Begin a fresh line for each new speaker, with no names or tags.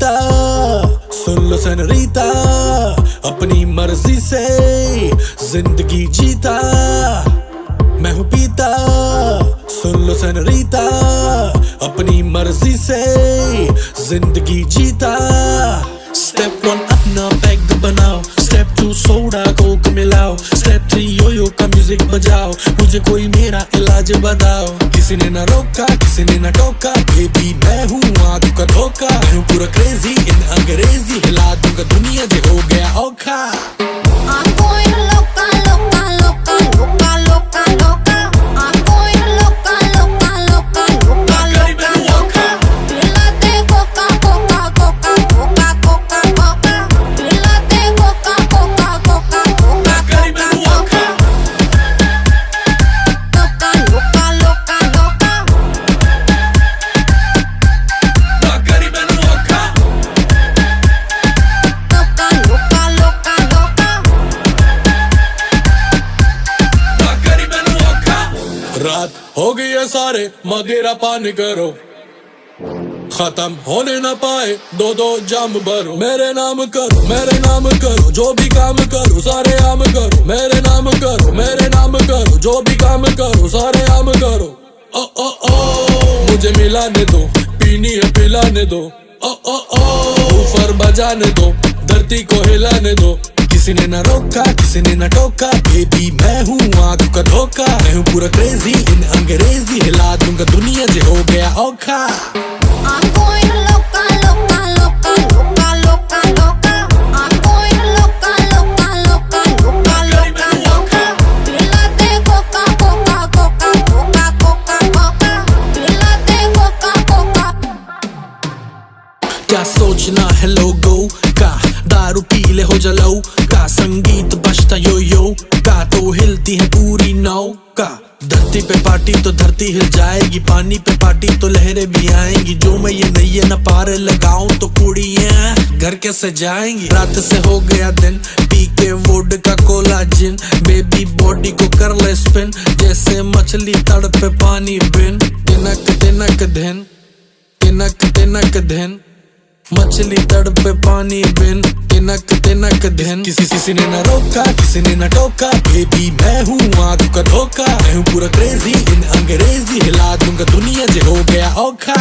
पीता, सुन लो सनरीता, अपनी मर्जी से जिंदगी जीता। मैं हूँ पीता, सुन लो सनरीता, अपनी मर्जी से जिंदगी जीता। स्टेप 1 अपना पैग बनाओ, स्टेप 2 सोडा कोक मिलाओ, स्टेप 3 योयो का म्यूजिक बजाओ, मुझे कोई मेरा इलाज बताओ। किसी ने ना रोका, किसी ने ना टोका, बेबी मैं हूँ आंख का धोखा। मैं हूँ पूरा क्रेजी इन अंग्रेजी, हिला दूंगा दुनिया जे हो गया औखा। रात हो गई है सारे मदिरा पानी करो, खत्म होने ना पाए दो दो जाम भरो। मेरे नाम करो, मेरे नाम करो, जो भी काम करो सारे आम करो। मेरे नाम करो, मेरे नाम करो, जो भी काम करो सारे आम करो। ओ ओ ओ मुझे मिलाने दो, पीनी है पिलाने दो। ओ ओ ओ ऊपर बजाने दो, धरती को हिलाने दो। किसी ने ना रोका, किसी ने ना टोका, बेबी मैं हूँ आंख का धोखा। मैं हूँ पूरा क्रेजी इन अंग्रेजी, हिला दूंगा दुनिया जे हो गया औखा। क्या सोचना है लोगों का, दारू पी ले हो जलाओ का, संगीत बजता यो यो का, तो हिलती है पूरी नौका। धरती पे पार्टी तो धरती हिल जाएगी, पानी पे पार्टी तो लहरें भी आएंगी। जो मैं ये नैये न पार लगाऊं तो कुड़ियां घर कैसे जाएंगी। रात से हो गया दिन, पी के वोड का कोला जिन, बेबी बॉडी को कर ले स्पिन, जैसे मछली तड़पे पानी बिन। तिनक तिनक दिन, तिनक तिनक दिन, मछली तड़पे पानी बिन, तिनक तिनक दिन। किसी ने ना रोका, किसी ने ना टोका, बेबी मैं हूँ आंख का धोखा। मैं हूँ पूरा क्रेजी इन अंग्रेजी, हिला दूंगा दुनिया जे हो गया औखा।